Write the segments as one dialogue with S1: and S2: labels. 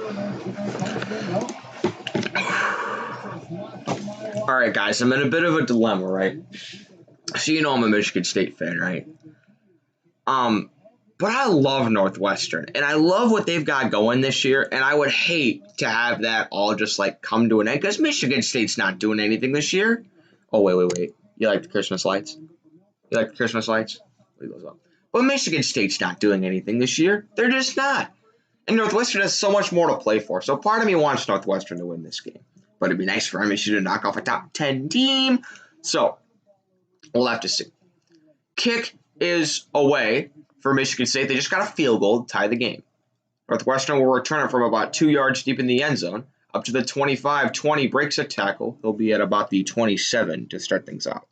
S1: All right, guys, I'm in a bit of a dilemma, right? So you know I'm a Michigan State fan, right? But I love Northwestern, and I love what they've got going this year, and I would hate to have that all just like come to an end because Michigan State's not doing anything this year. Oh, wait. You like the Christmas lights? You like the Christmas lights? Leave those up. But Michigan State's not doing anything this year. They're just not. And Northwestern has so much more to play for. So part of me wants Northwestern to win this game. But it'd be nice for MSU to knock off a top 10 team. So we'll have to see. Kick is away for Michigan State. They just got a field goal to tie the game. Northwestern will return it from about 2 yards deep in the end zone up to the 25-20, breaks a tackle. They'll be at about the 27 to start things out.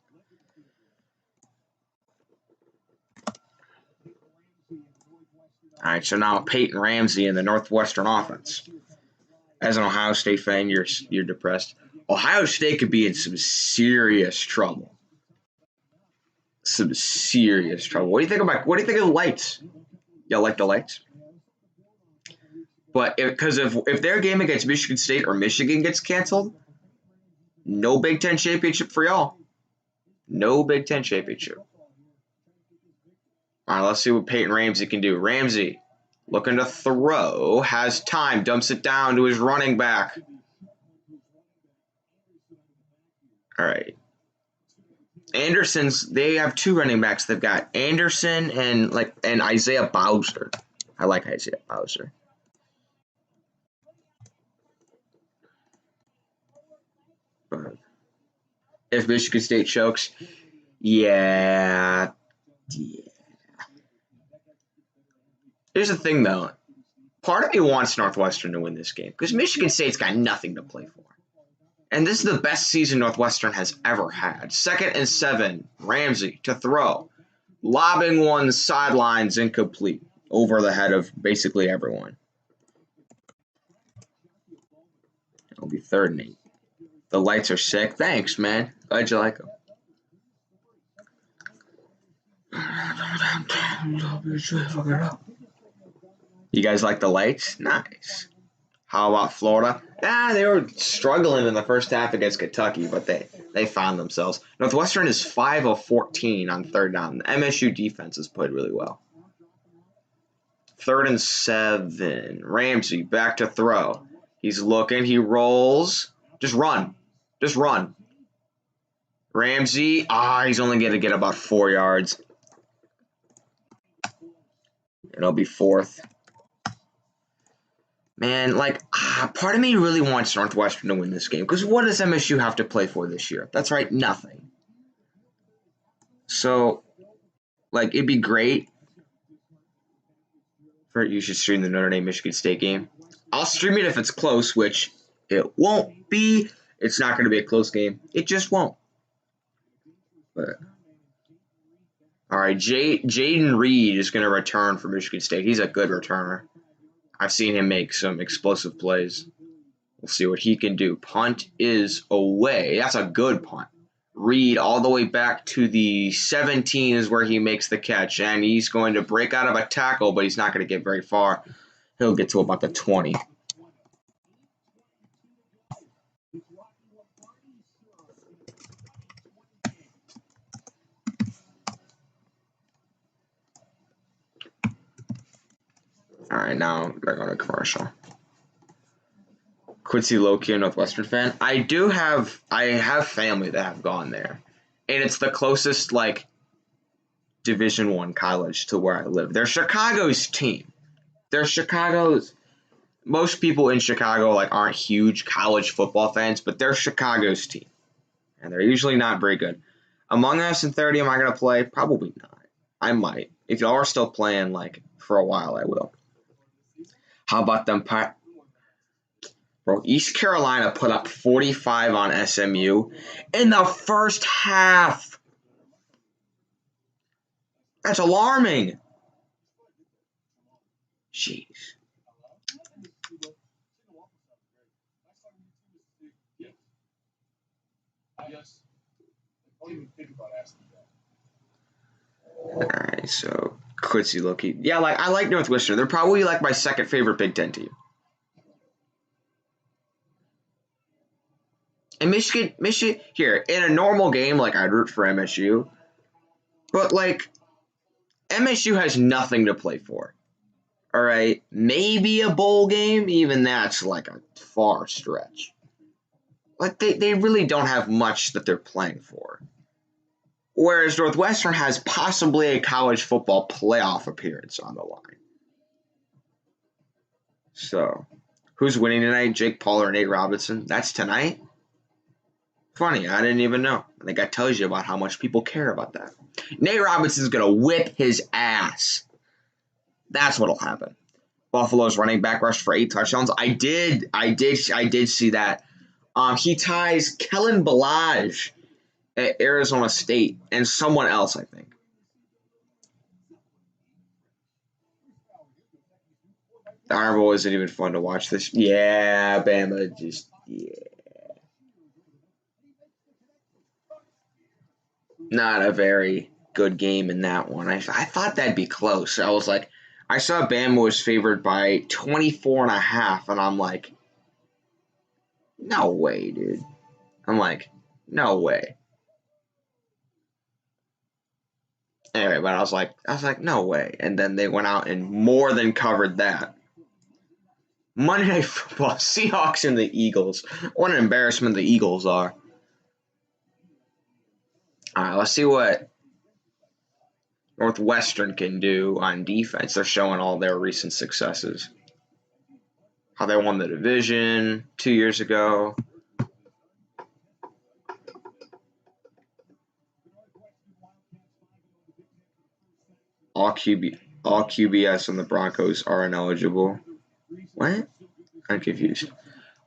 S1: All right, so now Peyton Ramsey in the Northwestern offense. As an Ohio State fan, you're depressed. Ohio State could be in some serious trouble. Some serious trouble. What do you think of the lights? Y'all like the lights? But if their game against Michigan State or Michigan gets canceled, no Big Ten championship for y'all. No Big Ten championship. All right, let's see what Peyton Ramsey can do. Ramsey looking to throw, has time, dumps it down to his running back. All right. They have two running backs. They've got Anderson and Isaiah Bowser. I like Isaiah Bowser. But if Michigan State chokes, yeah. Here's the thing, though. Part of me wants Northwestern to win this game because Michigan State's got nothing to play for. And this is the best season Northwestern has ever had. 2nd and 7, Ramsey to throw. Lobbing one, sidelines incomplete. Over the head of basically everyone. It'll be 3rd and 8. The lights are sick. Thanks, man. Glad you like them. You guys like the lights? Nice. How about Florida? They were struggling in the first half against Kentucky, but they found themselves. Northwestern is 5 of 14 on 3rd down. The MSU defense has played really well. 3rd and 7. Ramsey back to throw. He's looking. He rolls. Just run. Ramsey. He's only going to get about 4 yards. It'll be 4th. Man, part of me really wants Northwestern to win this game. Because what does MSU have to play for this year? That's right, nothing. So, it'd be great. You should stream the Notre Dame-Michigan State game. I'll stream it if it's close, which it won't be. It's not going to be a close game. It just won't. But, all right, Jaden Reed is going to return for Michigan State. He's a good returner. I've seen him make some explosive plays. We'll see what he can do. Punt is away. That's a good punt. Reed all the way back to the 17 is where he makes the catch. And he's going to break out of a tackle, but he's not going to get very far. He'll get to about the 20. All right, now we're going to commercial. Quincy Loki, a Northwestern fan. I have family that have gone there, and it's the closest Division I college to where I live. They're Chicago's team. Most people in Chicago aren't huge college football fans, but they're Chicago's team, and they're usually not very good. Among Us and 30, am I going to play? Probably not. I might. If y'all are still playing for a while, I will. How about them? Bro, East Carolina put up 45 on SMU in the first half. That's alarming. Jeez. All right, so Quincy Loki. Yeah, I like Northwestern. They're probably my second favorite Big Ten team. And Michigan, here, in a normal game, like, I'd root for MSU. But, like, MSU has nothing to play for. All right? Maybe a bowl game. Even that's, like, a far stretch. Like, they really don't have much that they're playing for. Whereas Northwestern has possibly a college football playoff appearance on the line. So, who's winning tonight? Jake Paul or Nate Robinson? That's tonight? Funny, I didn't even know. I think that tells you about how much people care about that. Nate Robinson's going to whip his ass. That's what'll happen. Buffalo's running back rushed for 8 touchdowns. I did see that. He ties Kellen Ballage at Arizona State and someone else, I think. The Iron Bowl isn't even fun to watch this. Yeah, Bama just, yeah. Not a very good game in that one. I thought that'd be close. I was like, I saw Bama was favored by 24.5, and I'm like, no way, dude. I'm like, no way. Anyway, but I was like, no way. And then they went out and more than covered that. Monday Night Football, Seahawks and the Eagles. What an embarrassment the Eagles are. All right, let's see what Northwestern can do on defense. They're showing all their recent successes. How they won the division 2 years ago. All QBS and the Broncos are ineligible. What? I'm confused.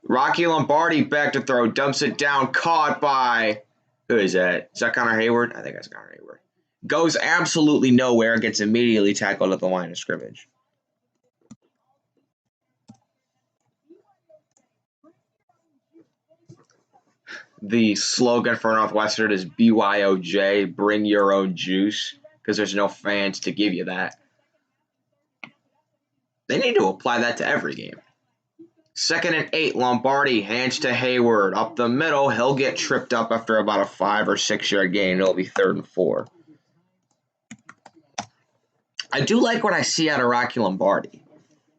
S1: Rocky Lombardi back to throw. Dumps it down. Caught by... Who is that? Is that Connor Hayward? I think that's Connor Hayward. Goes absolutely nowhere. Gets immediately tackled at the line of scrimmage. The slogan for Northwestern is BYOJ, bring your own juice, because there's no fans to give you that. They need to apply that to every game. 2nd and 8, Lombardi hands to Hayward. Up the middle, he'll get tripped up after about a 5 or 6 yard gain. It'll be 3rd and 4. I do like what I see out of Rocky Lombardi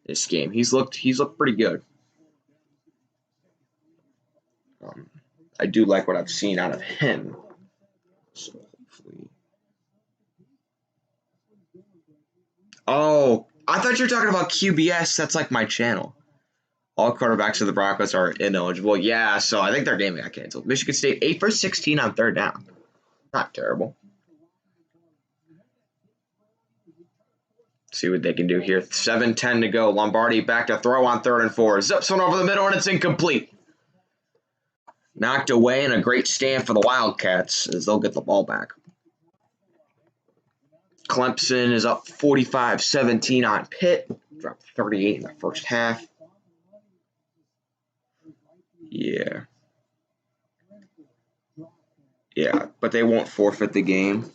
S1: this game. He's looked pretty good. I do like what I've seen out of him. So hopefully. Oh, I thought you were talking about QBS. That's like my channel. All quarterbacks of the Broncos are ineligible. Yeah, so I think their game got canceled. Michigan State 8 for 16 on 3rd down. Not terrible. See what they can do here. 7:10 to go. Lombardi back to throw on 3rd and 4. Zips one over the middle, and it's incomplete. Knocked away, and a great stand for the Wildcats as they'll get the ball back. Clemson is up 45-17 on Pitt. Dropped 38 in the first half. Yeah. Yeah, but they won't forfeit the game.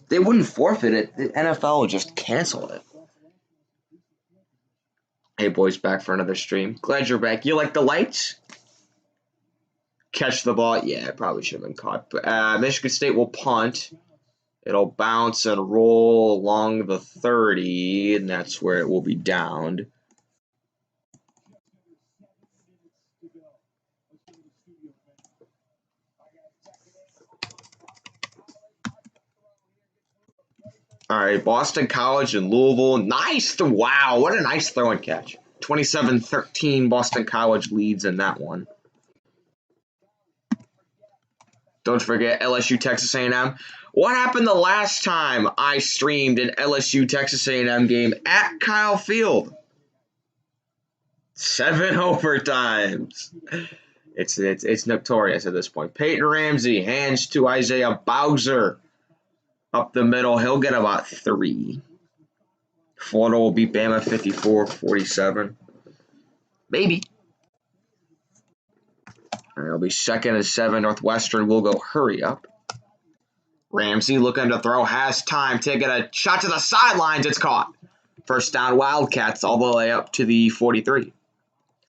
S1: They wouldn't forfeit it. The NFL would just cancel it. Hey, boys, back for another stream. Glad you're back. You like the lights? Catch the ball? Yeah, it probably should have been caught. But Michigan State will punt. It'll bounce and roll along the 30, and that's where it will be downed. All right, Boston College and Louisville. Nice. Wow, what a nice throw and catch. 27-13, Boston College leads in that one. Don't forget LSU Texas A&M. What happened the last time I streamed an LSU Texas A&M game at Kyle Field? 7 overtimes. It's notorious at this point. Peyton Ramsey hands to Isaiah Bowser. Up the middle, he'll get about 3. Florida will beat Bama 54-47. Maybe. It'll be 2nd and 7. Northwestern will go hurry up. Ramsey looking to throw, has time, taking a shot to the sidelines. It's caught. First down, Wildcats all the way up to the 43.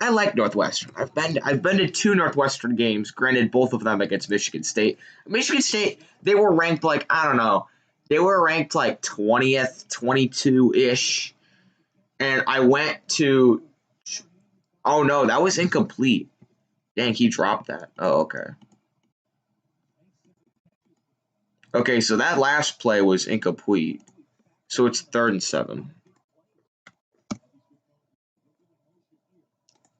S1: I like Northwestern. I've been to 2 Northwestern games. Granted, both of them against Michigan State. Michigan State, they were ranked like, I don't know, they were ranked like 20th, 22-ish. And I went to, oh no, that was incomplete. Dang, he dropped that. Oh, okay. Okay, so that last play was incomplete. So it's 3rd and 7.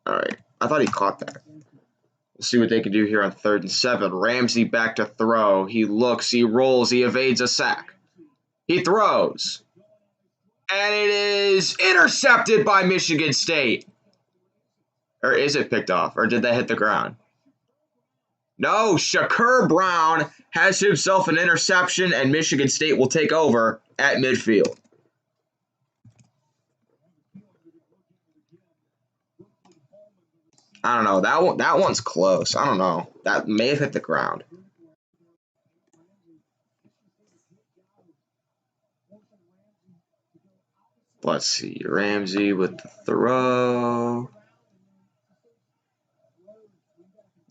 S1: All right. I thought he caught that. We'll see what they can do here on 3rd and 7. Ramsey back to throw. He looks, he rolls, he evades a sack. He throws. And it is intercepted by Michigan State. Or is it picked off? Or did that hit the ground? No, Shakur Brown has himself an interception, and Michigan State will take over at midfield. I don't know. That one's close. I don't know. That may have hit the ground. Let's see. Ramsey with the throw.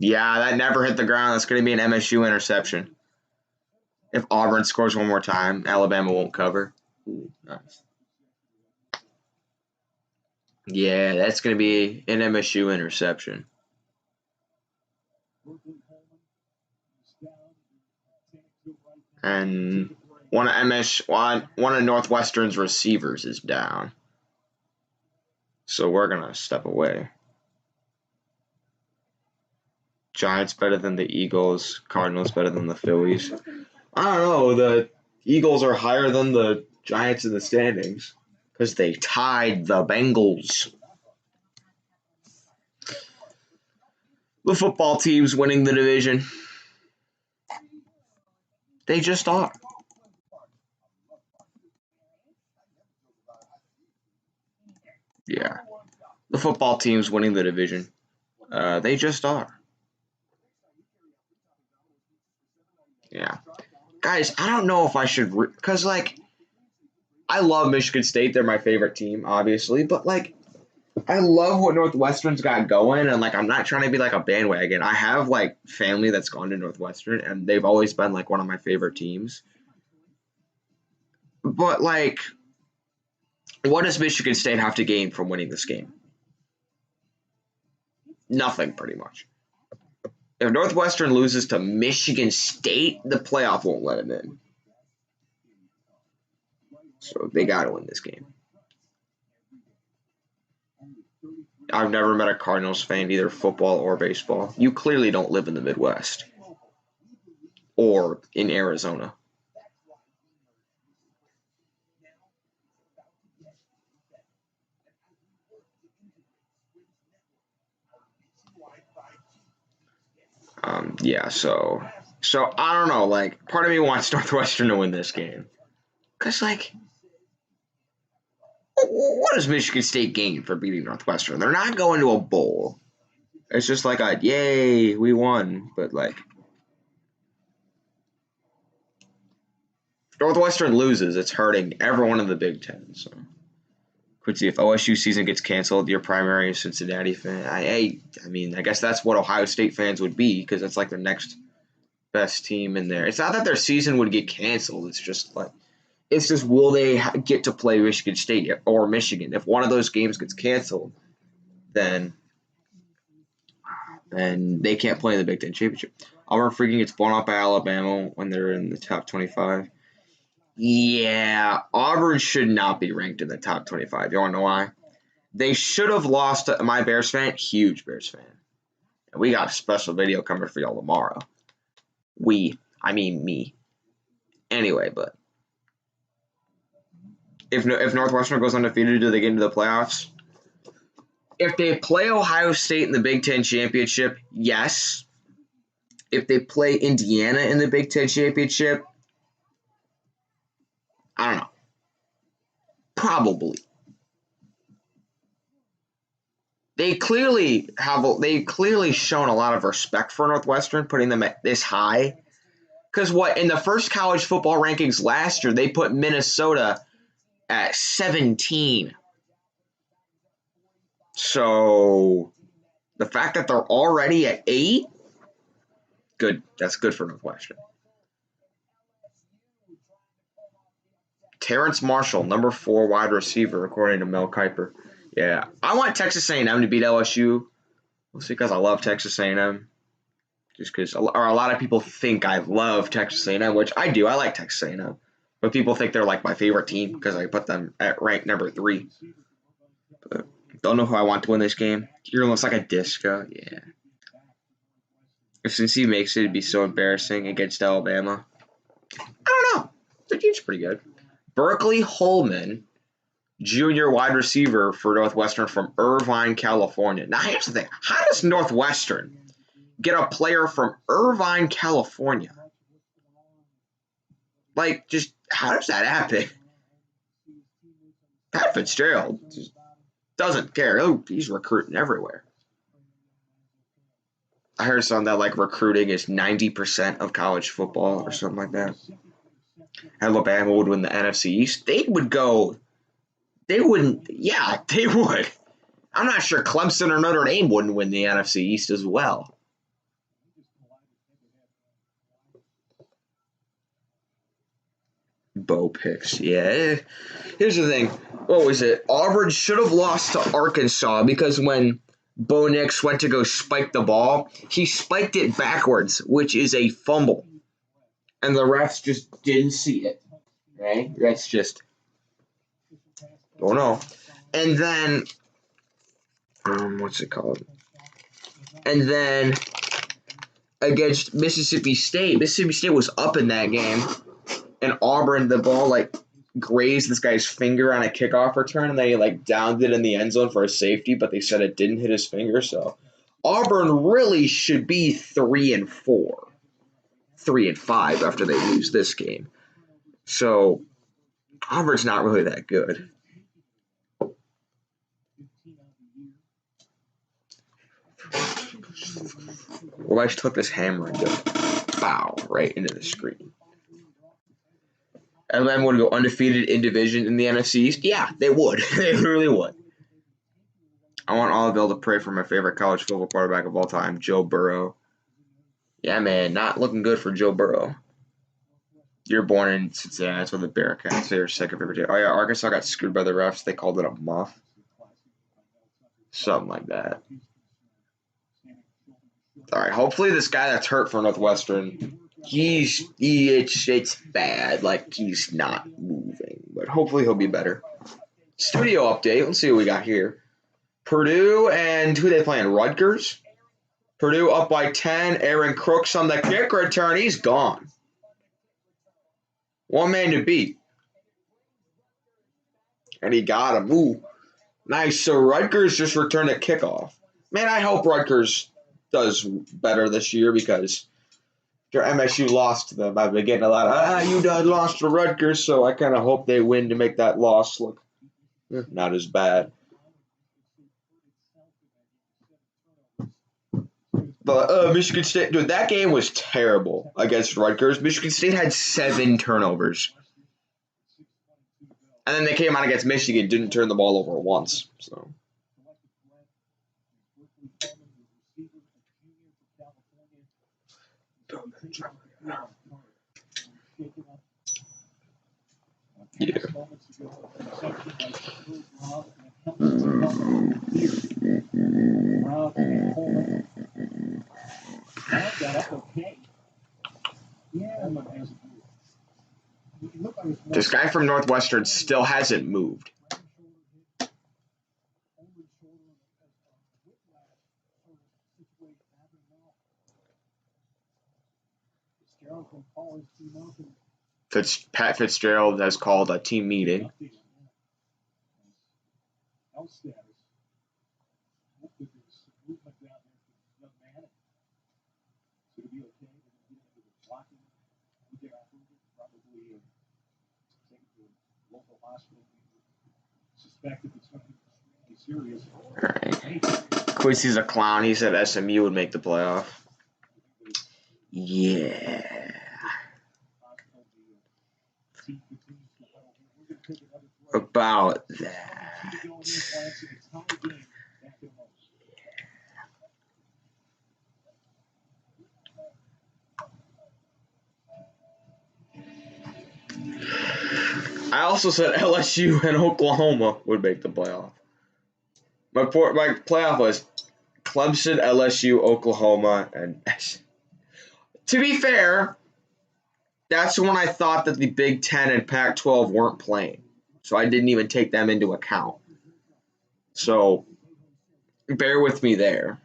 S1: Yeah, that never hit the ground. That's going to be an MSU interception. If Auburn scores one more time, Alabama won't cover. Ooh, nice. Yeah, that's going to be an MSU interception. And one of Northwestern's receivers is down. So we're going to step away. Giants better than the Eagles. Cardinals better than the Phillies. I don't know. The Eagles are higher than the Giants in the standings because they tied the Bengals. The football team's winning the division. They just are. Yeah. The football team's winning the division. They just are. Yeah. Guys, I don't know if I should, because, like, I love Michigan State. They're my favorite team, obviously. But, like, I love what Northwestern's got going. And, like, I'm not trying to be, like, a bandwagon. I have, like, family that's gone to Northwestern. And they've always been, like, one of my favorite teams. But, like, what does Michigan State have to gain from winning this game? Nothing, pretty much. If Northwestern loses to Michigan State, the playoff won't let them in. So they got to win this game. I've never met a Cardinals fan, either football or baseball. You clearly don't live in the Midwest or in Arizona. Yeah, so I don't know. Like, part of me wants Northwestern to win this game. Because, like, what does Michigan State gain for beating Northwestern? They're not going to a bowl. It's just like a, yay, we won. But, like, if Northwestern loses, it's hurting everyone in the Big Ten. So, could see if OSU season gets canceled, your primary Cincinnati fan. I mean, I guess that's what Ohio State fans would be because it's like their next best team in there. It's not that their season would get canceled. It's just like, it's just will they get to play Michigan State or Michigan? If one of those games gets canceled, then they can't play in the Big Ten championship. Auburn freaking gets blown out by Alabama when they're in the top 25. Yeah, Auburn should not be ranked in the top 25. You want to know why? They should have lost to my Bears fan, huge Bears fan. And we got a special video coming for y'all tomorrow. I mean me. Anyway, but if Northwestern goes undefeated, do they get into the playoffs? If they play Ohio State in the Big Ten championship, yes. If they play Indiana in the Big Ten championship, I don't know. Probably. They've clearly shown a lot of respect for Northwestern, putting them at this high. Because in the first college football rankings last year, they put Minnesota at 17. So The fact that they're already at 8, good. That's good for Northwestern. Terrence Marshall, number 4 wide receiver, according to Mel Kiper. Yeah, I want Texas A&M to beat LSU. Mostly because I love Texas A&M. Just because, or a lot of people think I love Texas A&M, which I do. I like Texas A&M, but people think they're like my favorite team because I put them at rank number 3. But don't know who I want to win this game. You're almost like a disco. Yeah. Since he makes it, it'd be so embarrassing against Alabama. I don't know. Their team's pretty good. Berkeley Holman, junior wide receiver for Northwestern from Irvine, California. Now, here's the thing. How does Northwestern get a player from Irvine, California? Like, just how does that happen? Pat Fitzgerald just doesn't care. Oh, he's recruiting everywhere. I heard something that like recruiting is 90% of college football or something like that. Alabama would win the NFC East. They would go. They wouldn't. Yeah, they would. I'm not sure Clemson or Notre Dame wouldn't win the NFC East as well. Bo picks. Yeah. Here's the thing. What was it? Auburn should have lost to Arkansas because when Bo Nix went to go spike the ball, he spiked it backwards, which is a fumble. And the refs just didn't see it. Right? That's just. Don't know. And then. What's it called? And then against Mississippi State was up in that game. And Auburn, the ball like grazed this guy's finger on a kickoff return, and they like downed it in the end zone for a safety, but they said it didn't hit his finger. So Auburn really should be 3-4, 3-5 after they lose this game. So Auburn's not really that good. Well, I just took this hammer and just bow right into the screen. Alabama would go undefeated in division in the NFC East? Yeah, they would. They literally would. I want all of y'all to pray for my favorite college football quarterback of all time, Joe Burrow. Yeah, man, not looking good for Joe Burrow. You're born in Cincinnati, that's where the Bearcats are sick of every day. Oh, yeah, Arkansas got screwed by the refs. They called it a muff. Something like that. All right, hopefully this guy that's hurt for Northwestern, it's bad. Like, he's not moving. But hopefully he'll be better. Studio update. Let's see what we got here. Purdue and who they playing? Rutgers? Purdue up by 10. Aaron Crooks on the kick return. He's gone. One man to beat. And he got him. Ooh. Nice. So Rutgers just returned a kickoff. Man, I hope Rutgers does better this year because their MSU lost to them. I've been getting a lot of, you lost to Rutgers, so I kind of hope they win to make that loss look not as bad. But Michigan State, dude, that game was terrible against Rutgers. Michigan State had 7 turnovers. And then they came out against Michigan, didn't turn the ball over once. So. Yeah. This guy from Northwestern still hasn't moved. Pat Fitzgerald has called a team meeting. All right. Quincy's a clown. He said SMU would make the playoff. Yeah. About that. I also said LSU and Oklahoma would make the playoff. My playoff was Clemson, LSU, Oklahoma, and to be fair, that's when I thought that the Big Ten and Pac-12 weren't playing. So I didn't even take them into account. So bear with me there.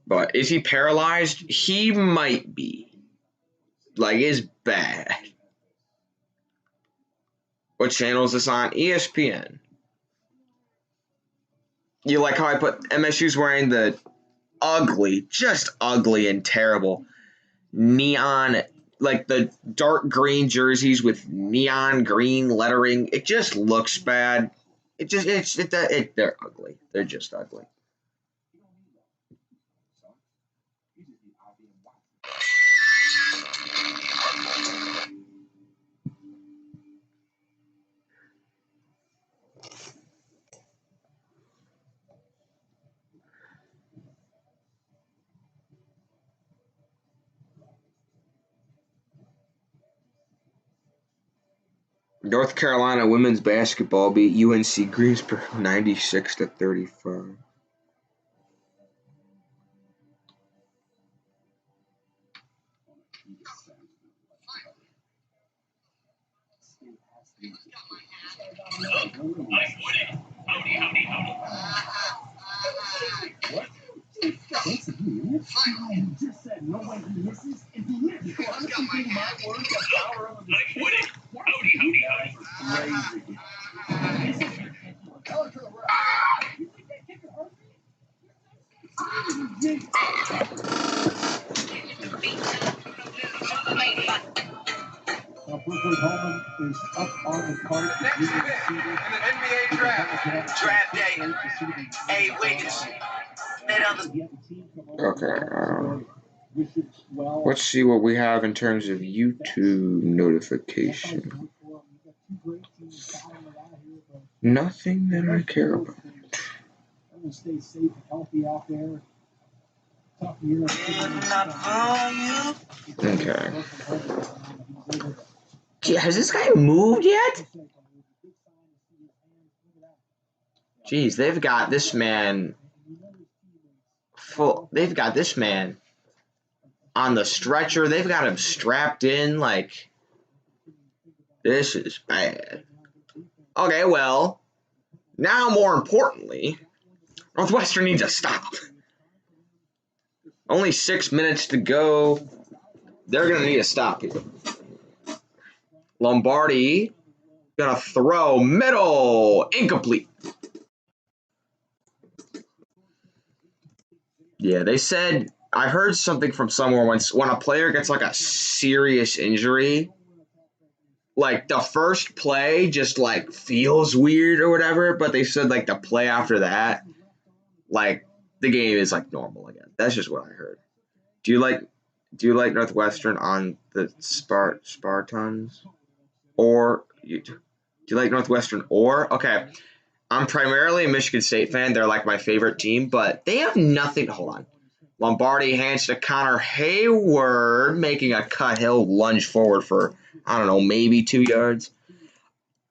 S1: But is he paralyzed? He might be. Like, it's bad. What channel is this on? ESPN. You like how I put MSU's wearing the ugly, just ugly and terrible neon, like the dark green jerseys with neon green lettering. It just looks bad. They're ugly. They're just ugly. North Carolina women's basketball beat UNC Greensboro 96-35.
S2: Brooklyn Holman is up on the card. Next pick in the NBA draft. Draft day. Hey, Wiggins.
S1: Okay. Let's see what we have in terms of YouTube notification. Nothing that I care about.
S2: Stay safe and healthy out there.
S1: Okay. Has this guy moved yet? Jeez, they've got this man full. They've got this man on the stretcher. They've got him strapped in. Like, this is bad. Okay, well, now more importantly, Northwestern needs a stop. Only 6 minutes to go. They're going to need a stop here. Lombardi going to throw middle. Incomplete. Yeah, they said, I heard something from somewhere when a player gets like a serious injury, like the first play just like feels weird or whatever, but they said like the play after that, like the game is like normal again. That's just what I heard. Do you like Northwestern on the Spartans? Or do you like Northwestern or? Okay. I'm primarily a Michigan State fan. They're like my favorite team, but they have nothing. Hold on. Lombardi hands to Connor Hayward, making a cut. He'll lunge forward for, I don't know, maybe 2 yards.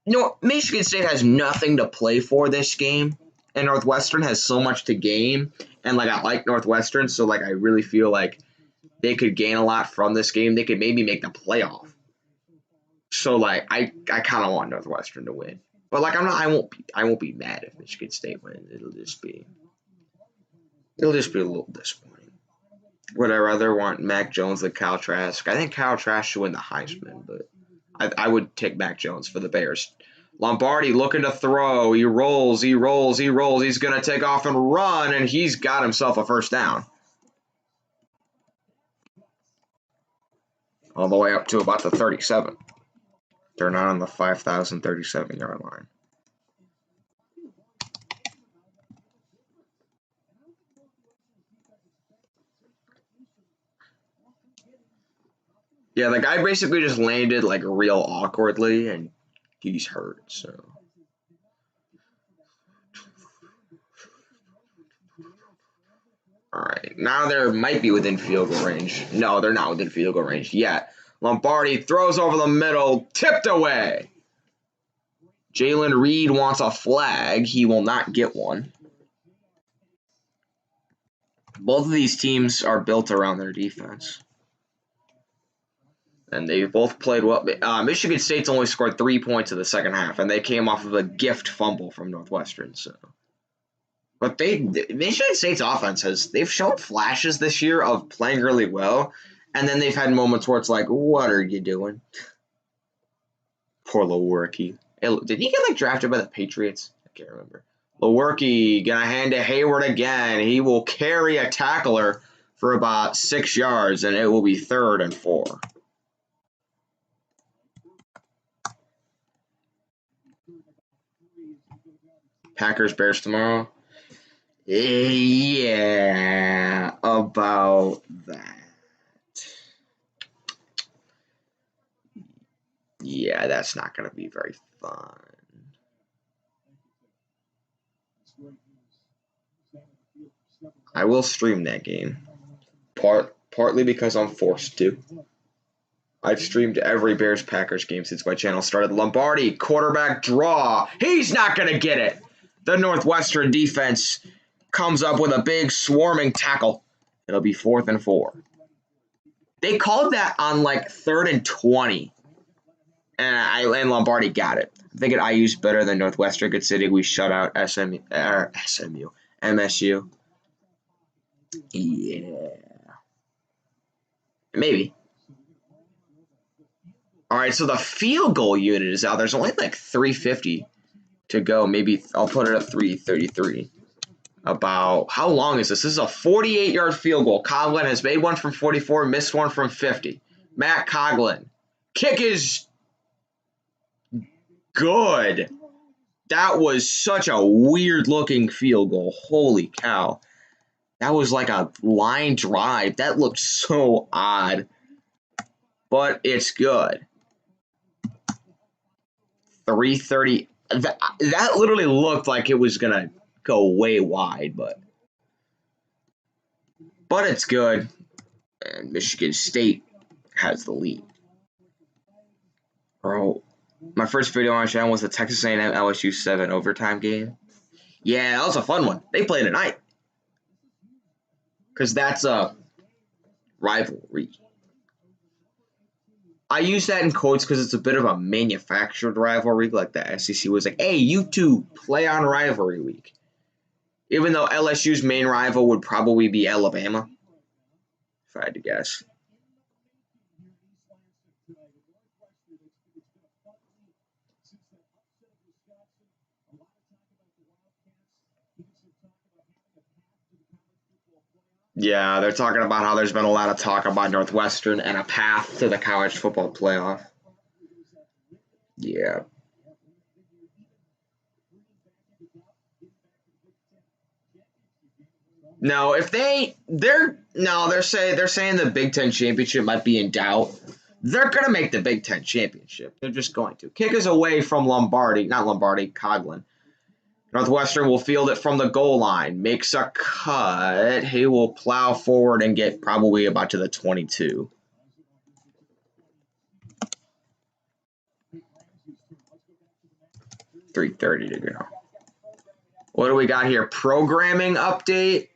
S1: No, Michigan State has nothing to play for this game, and Northwestern has so much to gain. And like I like Northwestern, so like I really feel like they could gain a lot from this game. They could maybe make the playoff. So like I kind of want Northwestern to win. But like I won't be mad if Michigan State wins. It'll just be a little disappointing. Would I rather want Mac Jones than Kyle Trask? I think Kyle Trask should win the Heisman, but I would take Mac Jones for the Bears. Lombardi looking to throw. He rolls. He's gonna take off and run, and he's got himself a first down. All the way up to about the 37. They're not on the 5,037-yard line. Yeah, the guy basically just landed like real awkwardly, and he's hurt. So, all right, now they might be within field goal range. No, they're not within field goal range yet. Lombardi throws over the middle, tipped away. Jalen Reed wants a flag. He will not get one. Both of these teams are built around their defense. And they both played well. Michigan State's only scored 3 points in the second half, and they came off of a gift fumble from Northwestern. But Michigan State's offense they've shown flashes this year of playing really well, and then they've had moments where it's like, what are you doing? Poor Lewerke. Did he get drafted by the Patriots? I can't remember. Lewerke gonna hand to Hayward again. He will carry a tackler for about 6 yards, and it will be 3rd and 4. Packers Bears tomorrow. Yeah, about that. Yeah, that's not going to be very fun. I will stream that game. Partly because I'm forced to. I've streamed every Bears-Packers game since my channel started. Lombardi, quarterback draw. He's not going to get it. The Northwestern defense comes up with a big swarming tackle. It'll be 4th and 4. They called that on 3rd and 20. And Lombardi got it. I think IU's better than Northwestern, considering we shut out MSU. Yeah. Maybe. All right, so the field goal unit is out. There's only 350 to go. Maybe I'll put it at 333. About how long is this? This is a 48-yard field goal. Coughlin has made one from 44, missed one from 50. Matt Coughlin. Kick is good. That was such a weird-looking field goal. Holy cow. That was like a line drive. That looked so odd. But it's good. 330. That literally looked like it was going to go way wide, but it's good. And Michigan State has the lead. Bro, my first video on my channel was the Texas A&M LSU 7 overtime game. Yeah, that was a fun one. They play tonight. Because that's a rivalry. I use that in quotes because it's a bit of a manufactured rivalry. Like the SEC was like, hey, you two play on rivalry week. Even though LSU's main rival would probably be Alabama, if I had to guess. Yeah, they're talking about how there's been a lot of talk about Northwestern and a path to the college football playoff. Yeah. No, they're saying the Big Ten championship might be in doubt. They're gonna make the Big Ten championship. They're just going to. Kick is away from Coughlin. Northwestern will field it from the goal line. Makes a cut. He will plow forward and get probably about to the 22. .330 to go. What do we got here? Programming update.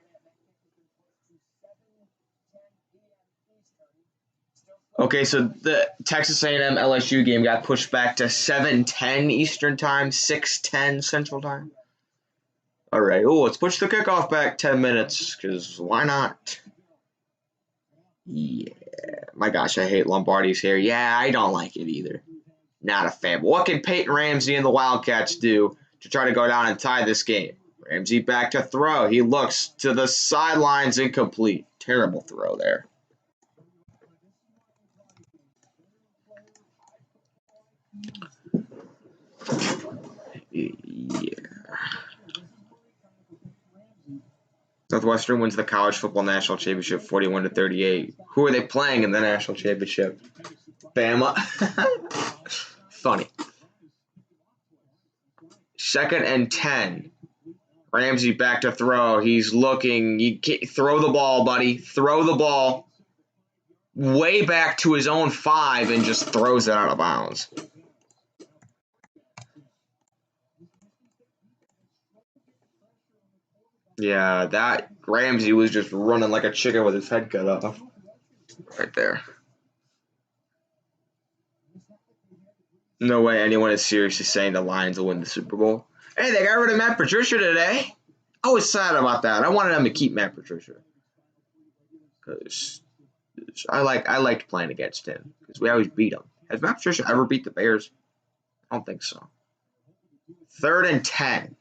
S1: Okay, so the Texas A&M LSU game got pushed back to 7:10 Eastern Time, 6:10 Central Time. All right. Oh, let's push the kickoff back 10 minutes, because why not? Yeah. My gosh, I hate Lombardi's hair. Yeah, I don't like it either. Not a fan. But what can Peyton Ramsey and the Wildcats do to try to go down and tie this game? Ramsey back to throw. He looks to the sidelines, incomplete. Terrible throw there. Yeah. Northwestern wins the college football national championship 41-38. Who are they playing in the national championship? Bama. Funny. 2nd and 10. Ramsey back to throw. He's looking. You can't throw the ball, buddy. Throw the ball. way back to his own 5 and just throws it out of bounds. Yeah, that Ramsey was just running like a chicken with his head cut off. Right there. No way anyone is seriously saying the Lions will win the Super Bowl. Hey, they got rid of Matt Patricia today. I was sad about that. I wanted them to keep Matt Patricia. Because I liked playing against him. Because we always beat him. Has Matt Patricia ever beat the Bears? I don't think so. 3rd and 10.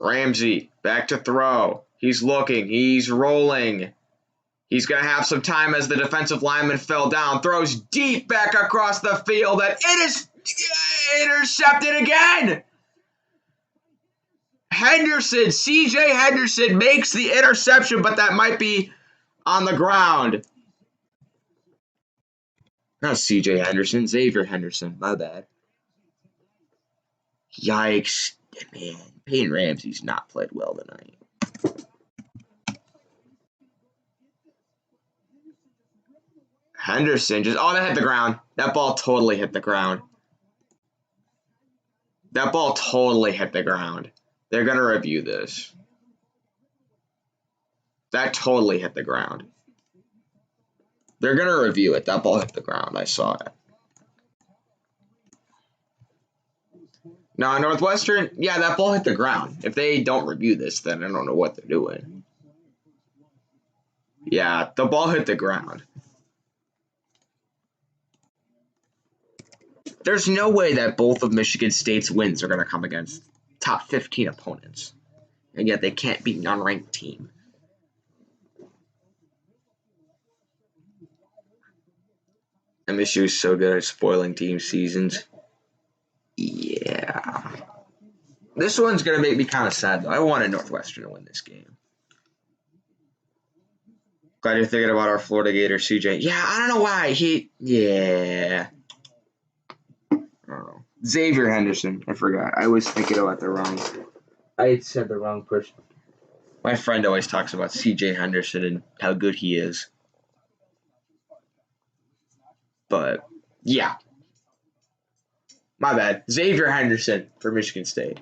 S1: Ramsey, back to throw. He's looking. He's rolling. He's going to have some time as the defensive lineman fell down. Throws deep back across the field. And it is intercepted again. Henderson, C.J. Henderson makes the interception, but that might be on the ground. Not C.J. Henderson, Xavier Henderson. My bad. Yikes. Man, Peyton Ramsey's not played well tonight. Henderson just, that hit the ground. That ball totally hit the ground. That ball totally hit the ground. They're going to review this. That totally hit the ground. They're going to review it. That ball hit the ground. I saw it. Now, Northwestern, yeah, that ball hit the ground. If they don't review this, then I don't know what they're doing. Yeah, the ball hit the ground. There's no way that both of Michigan State's wins are going to come against top 15 opponents. And yet they can't beat an unranked team. MSU is so good at spoiling team seasons. Yeah. This one's going to make me kind of sad, though. I wanted Northwestern to win this game. Glad you're thinking about our Florida Gator, CJ. Yeah, I don't know why. Yeah. I don't know. Xavier Henderson. I forgot. I was thinking about the wrong. I had said the wrong person. My friend always talks about CJ Henderson and how good he is. But, yeah. My bad. Xavier Henderson for Michigan State.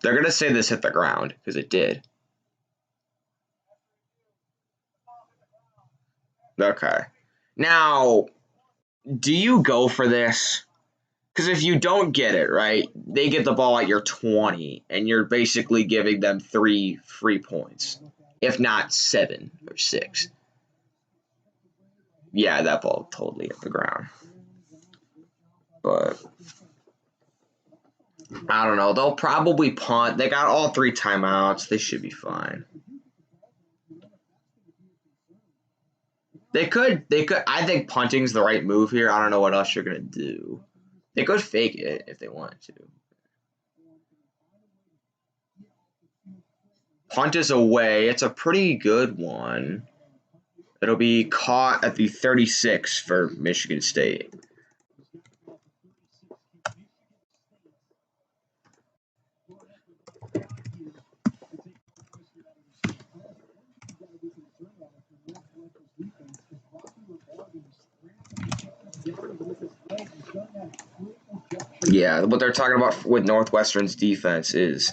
S1: They're going to say this hit the ground, because it did. Okay. Now, do you go for this? Because if you don't get it, right, they get the ball at your 20, and you're basically giving them 3 free points, if not 7 or 6. Yeah, that ball totally hit the ground. But I don't know. They'll probably punt. They got all 3 timeouts. They should be fine. They could. I think punting's the right move here. I don't know what else you're going to do. They could fake it if they wanted to. Punt is away. It's a pretty good one. It'll be caught at the 36 for Michigan State. Yeah, what they're talking about with Northwestern's defense is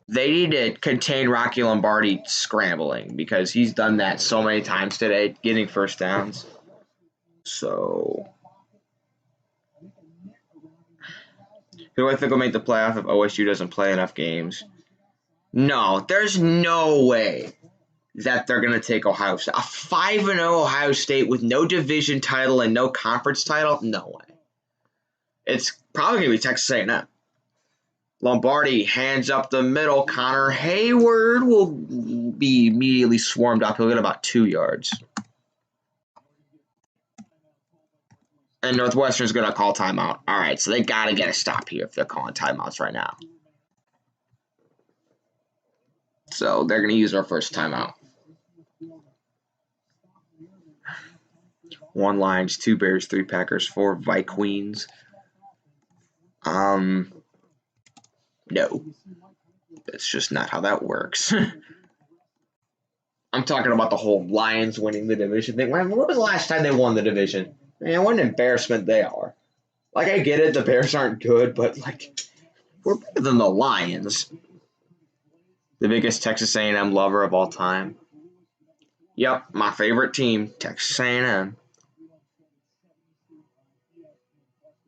S1: they need to contain Rocky Lombardi scrambling because he's done that so many times today, getting first downs. So, who do I think will make the playoff if OSU doesn't play enough games? No, there's no way that they're going to take Ohio State. A 5-0 Ohio State with no division title and no conference title? No way. It's probably going to be Texas A&M. Lombardi hands up the middle. Connor Hayward will be immediately swarmed up. He'll get about 2 yards. And Northwestern's going to call timeout. All right, so they got to get a stop here if they're calling timeouts right now. So they're going to use our first timeout. 1 Lions, 2 Bears, 3 Packers, 4 Vikings. No. That's just not how that works. I'm talking about the whole Lions winning the division thing. When was the last time they won the division? Man, what an embarrassment they are. Like, I get it, the Bears aren't good, but, like, we're better than the Lions. The biggest Texas A&M lover of all time. Yep, my favorite team, Texas A&M.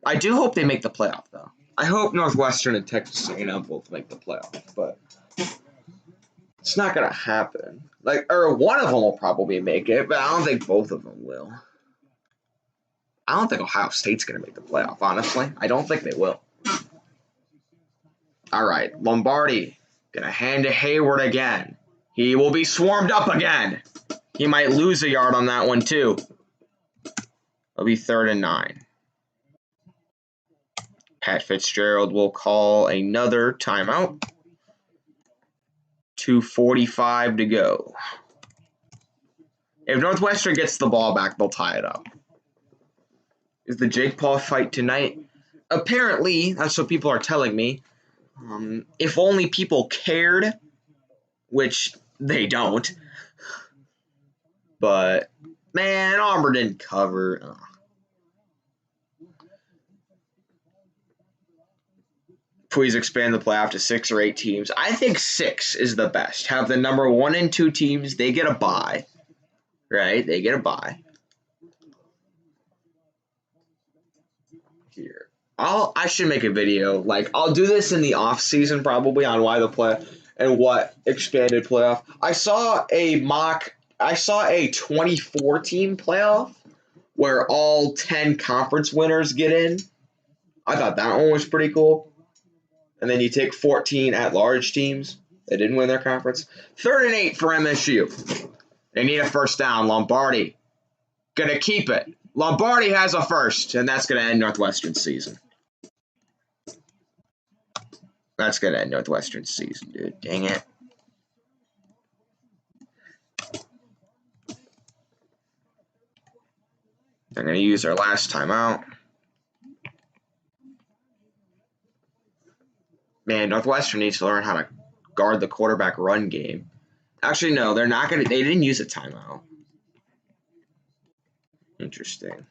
S1: I do hope they make the playoff, though. I hope Northwestern and Texas A&M both make the playoff, but it's not going to happen. Like, or one of them will probably make it, but I don't think both of them will. I don't think Ohio State's going to make the playoff, honestly. I don't think they will. All right, Lombardi going to hand to Hayward again. He will be swarmed up again. He might lose a yard on that one, too. It'll be 3rd and 9. Pat Fitzgerald will call another timeout. 2:45 to go. If Northwestern gets the ball back, they'll tie it up. Is the Jake Paul fight tonight? Apparently, that's what people are telling me. If only people cared, which they don't. But, man, Auburn didn't cover. Please expand the playoff to 6 or 8 teams. I think 6 is the best. Have the number 1 and 2 teams. They get a bye. Right? They get a bye. Here. I should make a video. Like, I'll do this in the off season probably on why the play and what expanded playoff. I saw a 24 team playoff where all 10 conference winners get in. I thought that one was pretty cool. And then you take 14 at-large teams that didn't win their conference. 3rd and 8 for MSU. They need a first down. Lombardi gonna keep it. Lombardi has a first, and that's gonna end Northwestern's season. That's gonna end Northwestern's season, dude. Dang it. They're gonna use their last timeout. Man, Northwestern needs to learn how to guard the quarterback run game. Actually, no, they're not gonna. They didn't use a timeout. Interesting.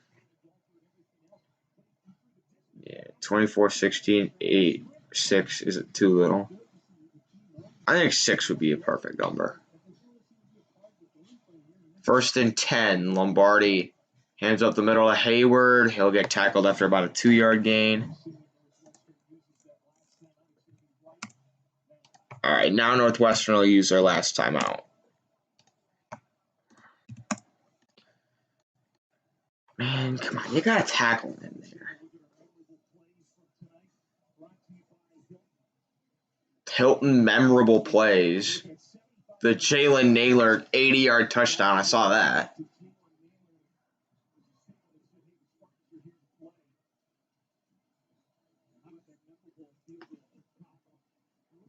S1: Yeah, 24-16, 8, 6. Is it too little? I think 6 would be a perfect number. 1st and 10. Lombardi hands up the middle of Hayward. He'll get tackled after about a 2-yard gain. All right, now Northwestern will use their last timeout. Man, come on. You got to tackle him in there. Hilton memorable plays. The Jalen Naylor 80-yard touchdown. I saw that.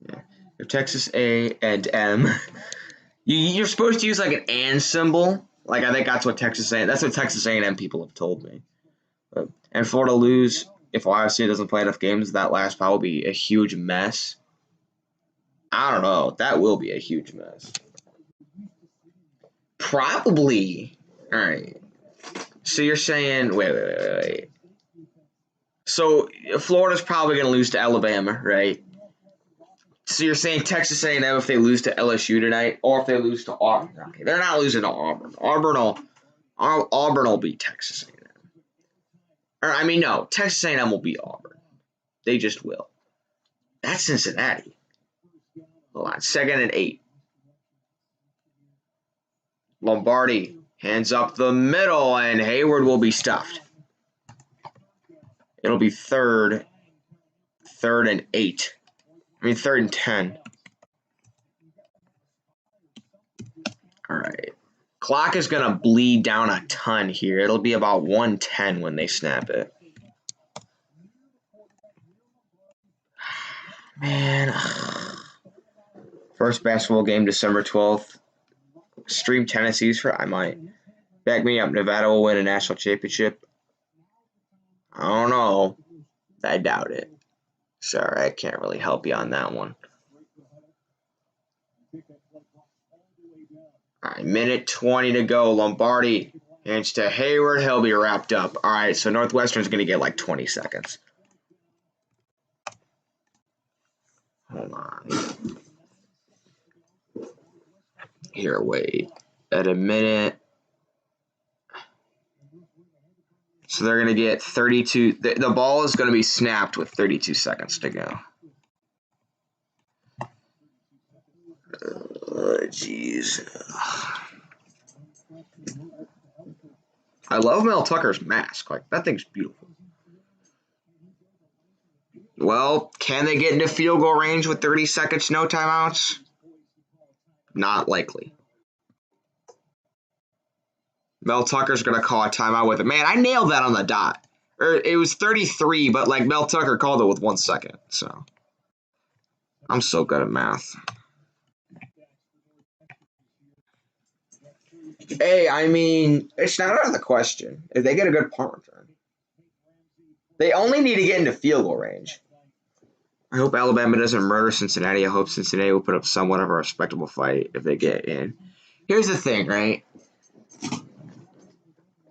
S1: Yeah. If Texas A and M, you're supposed to use like an and symbol. Like I think that's what Texas A&M people have told me. And Florida lose if Ohio State doesn't play enough games. That last spot will be a huge mess. I don't know. That will be a huge mess. Probably. All right. So you're saying, wait. So Florida's probably going to lose to Alabama, right? So you're saying Texas A&M if they lose to LSU tonight, or if they lose to Auburn? Okay, they're not losing to Auburn. Auburn will beat Texas A&M. Or I mean, no, Texas A&M will beat Auburn. They just will. That's Cincinnati. Hold on, 2nd and 8. Lombardi hands up the middle, and Hayward will be stuffed. It'll be 3rd and 8. 3rd and 10. All right. Clock is going to bleed down a ton here. It'll be about 1:10 when they snap it. Man. First basketball game, December 12th. Stream Tennessee's for I might. Back me up. Nevada will win a national championship. I don't know. I doubt it. Sorry, I can't really help you on that one. All right, minute 20 to go. Lombardi hands to Hayward. He'll be wrapped up. All right, so Northwestern's going to get like 20 seconds. Hold on. Here, wait. At a minute. So they're going to get 32. The ball is going to be snapped with 32 seconds to go. Jeez. I love Mel Tucker's mask. Like, that thing's beautiful. Well, can they get into field goal range with 30 seconds, no timeouts? Not likely. Mel Tucker's going to call a timeout with it. Man, I nailed that on the dot. It was 33, but like Mel Tucker called it with 1 second. So I'm so good at math. Hey, I mean, it's not out of the question. If they get a good punt return, they only need to get into field goal range. I hope Alabama doesn't murder Cincinnati. I hope Cincinnati will put up somewhat of a respectable fight if they get in. Here's the thing, right?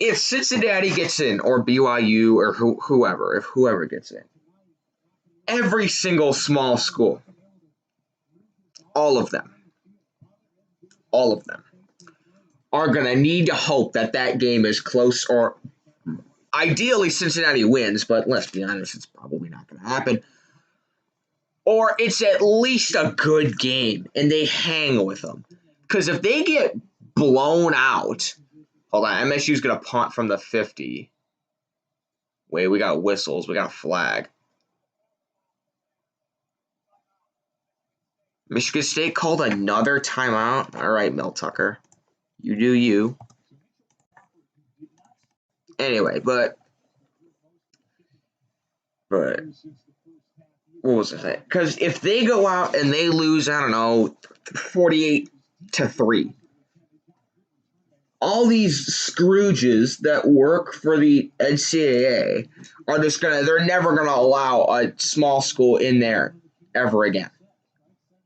S1: If Cincinnati gets in, or BYU, or whoever, if whoever gets in, every single small school, all of them, are going to need to hope that that game is close, or ideally Cincinnati wins, but let's be honest, it's probably not going to happen. Or it's at least a good game, and they hang with them. Because if they get blown out, hold on, MSU's going to punt from the 50. Wait, we got whistles, we got a flag. Michigan State called another timeout. All right, Mel Tucker. You do you. Anyway, but what was it? Because if they go out and they lose, I don't know, 48-3, all these Scrooges that work for the NCAA are just they're never gonna allow a small school in there ever again.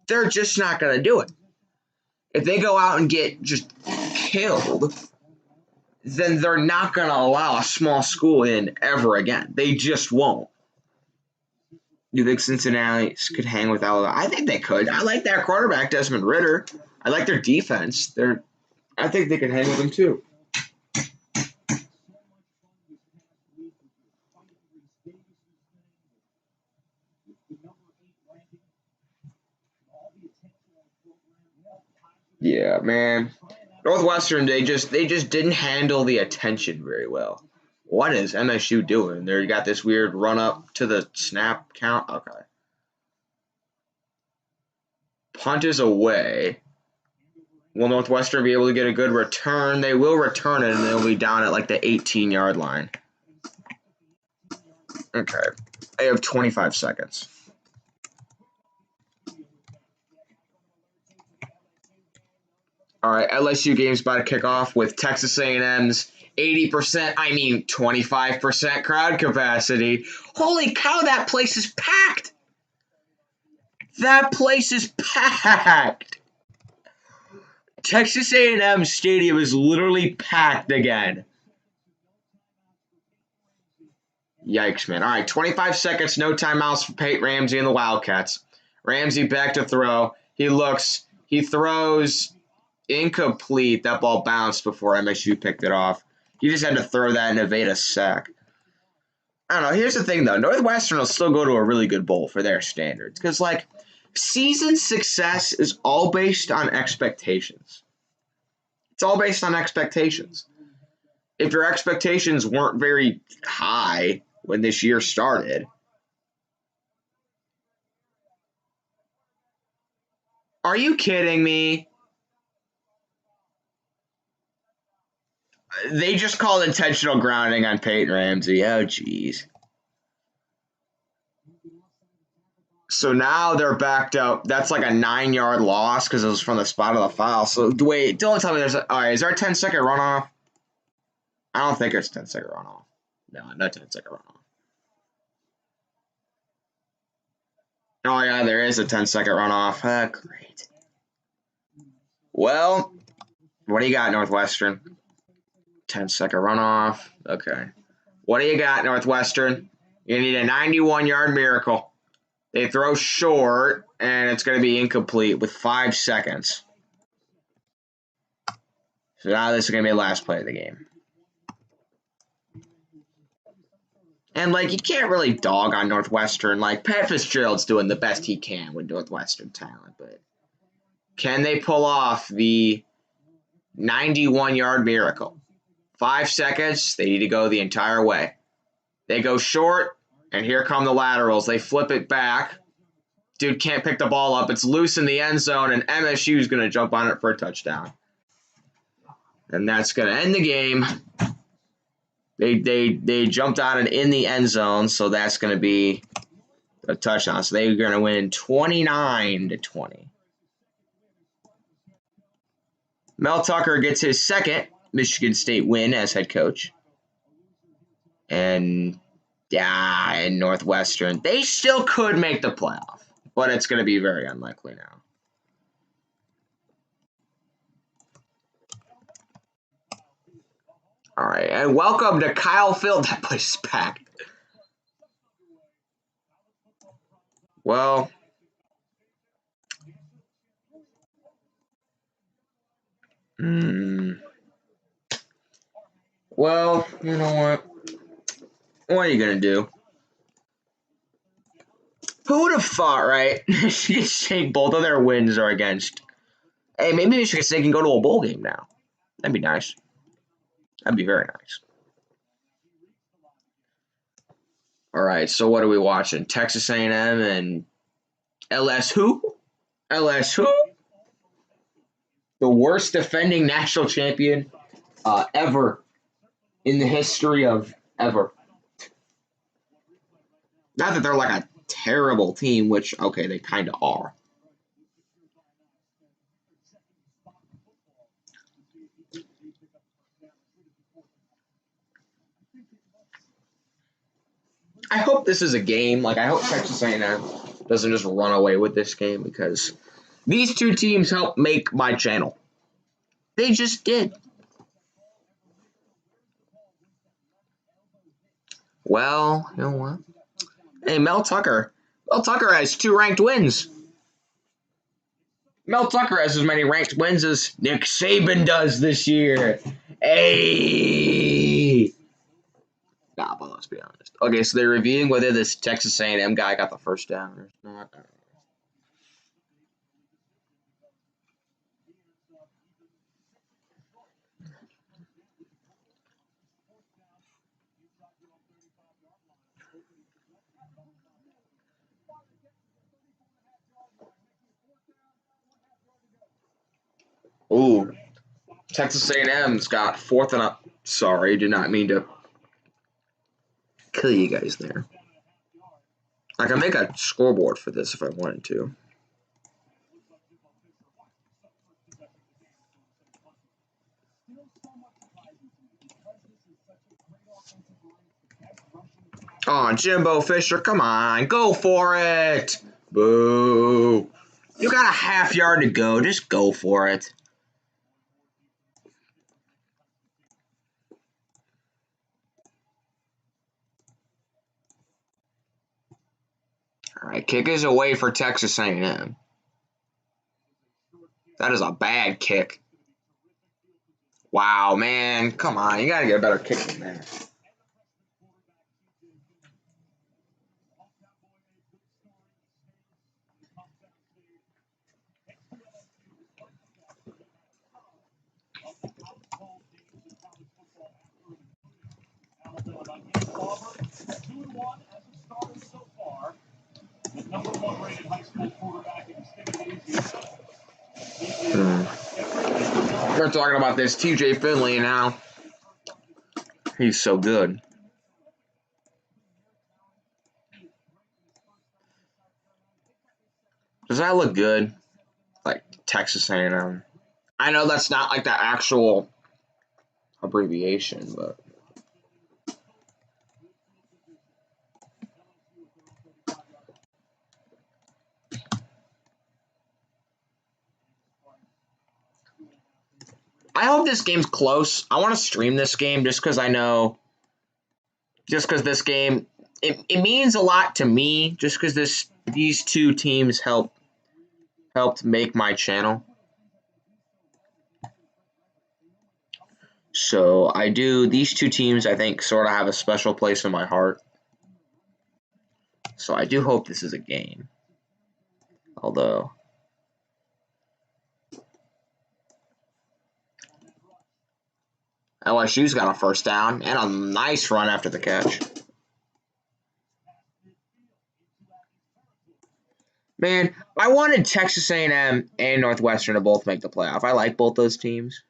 S1: They're just not gonna do it. If they go out and get just killed, then they're not gonna allow a small school in ever again. They just won't. You think Cincinnati could hang with Alabama? I think they could. I like that quarterback, Desmond Ridder. I like their defense. I think they can hang with them too. Yeah, man. Northwestern, they just didn't handle the attention very well. What is MSU doing? They got this weird run up to the snap count. Okay. Punt is away. Will Northwestern be able to get a good return? They will return it, and they'll be down at like the 18-yard line. Okay. They have 25 seconds. All right, LSU game's about to kick off with Texas A&M's 80%, 25% crowd capacity. Holy cow, that place is packed. That place is packed. Texas A&M Stadium is literally packed again. Yikes, man. All right, 25 seconds, no timeouts for Peyton Ramsey and the Wildcats. Ramsey back to throw. He looks, he throws incomplete. That ball bounced before MSU picked it off. He just had to throw that and evade a sack. I don't know. Here's the thing, though. Northwestern will still go to a really good bowl for their standards. Because, like, season success is all based on expectations. It's all based on expectations. If your expectations weren't very high when this year started, are you kidding me? They just called intentional grounding on Peyton Ramsey. Oh, jeez. So now they're backed up. That's like a 9-yard loss because it was from the spot of the foul. So wait, don't tell me there's all right, is there a 10-second runoff? I don't think it's 10-second runoff. No, not 10-second runoff. Oh yeah, there is a 10-second runoff. Great. Well, What do you got, Northwestern? 10-second runoff. Okay. What do you got, Northwestern? You need a 91-yard miracle. They throw short, and it's going to be incomplete with 5 seconds. So now this is going to be the last play of the game. And, like, you can't really dog on Northwestern. Like, Pat Fitzgerald's doing the best he can with Northwestern talent, but can they pull off the 91-yard miracle? 5 seconds, they need to go the entire way. They go short, and here come the laterals. They flip it back. Dude can't pick the ball up. It's loose in the end zone, and MSU's going to jump on it for a touchdown. And that's going to end the game. They jumped on it in the end zone, so that's going to be a touchdown. So they're going to win 29-20. Mel Tucker gets his second Michigan State win as head coach. And Northwestern, they still could make the playoff, but it's going to be very unlikely now. All right, and welcome to Kyle Field. That place is packed. Well, well, you know what? What are you going to do? Who would have thought, right? Michigan State, both of their wins are against. Hey, maybe Michigan State can go to a bowl game now. That'd be nice. That'd be very nice. All right, so what are we watching? Texas A&M and LS who? LS who? The worst defending national champion ever in the history of ever. Not that they're like a terrible team, which, okay, they kind of are. I hope this is a game. Like, I hope Texas A&M doesn't just run away with this game because these two teams helped make my channel. They just did. Well, you know what? Hey, Mel Tucker. Mel Tucker has 2 ranked wins. Mel Tucker has as many ranked wins as Nick Saban does this year. Hey! Nah, but let's be honest. Okay, so they're reviewing whether this Texas A&M guy got the first down or not. Ooh, Texas A&M's got 4th and up. Sorry, did not mean to kill you guys there. I can make a scoreboard for this if I wanted to. Oh, Jimbo Fisher, come on, go for it. Boo. You got a half yard to go. Just go for it. All right, kick is away for Texas A&M. That is a bad kick. Wow, man. Come on. You got to get a better kick than that. We're talking about this TJ Finley now. He's so good. Does that look good? Like Texas A&M. I know that's not like the actual abbreviation, but I hope this game's close. I want to stream this game just because I know, just because this game, it means a lot to me just because these two teams helped make my channel. So these two teams I think sort of have a special place in my heart. So I do hope this is a game. Although LSU's got a first down and a nice run after the catch. Man, I wanted Texas A&M and Northwestern to both make the playoff. I like both those teams.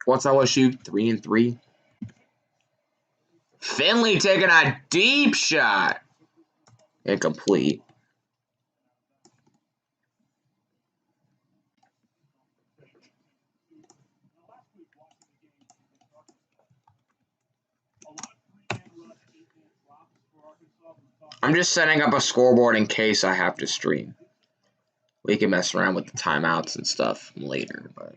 S1: What's LSU? 3-3. Finley taking a deep shot. Incomplete. I'm just setting up a scoreboard in case I have to stream. We can mess around with the timeouts and stuff later, but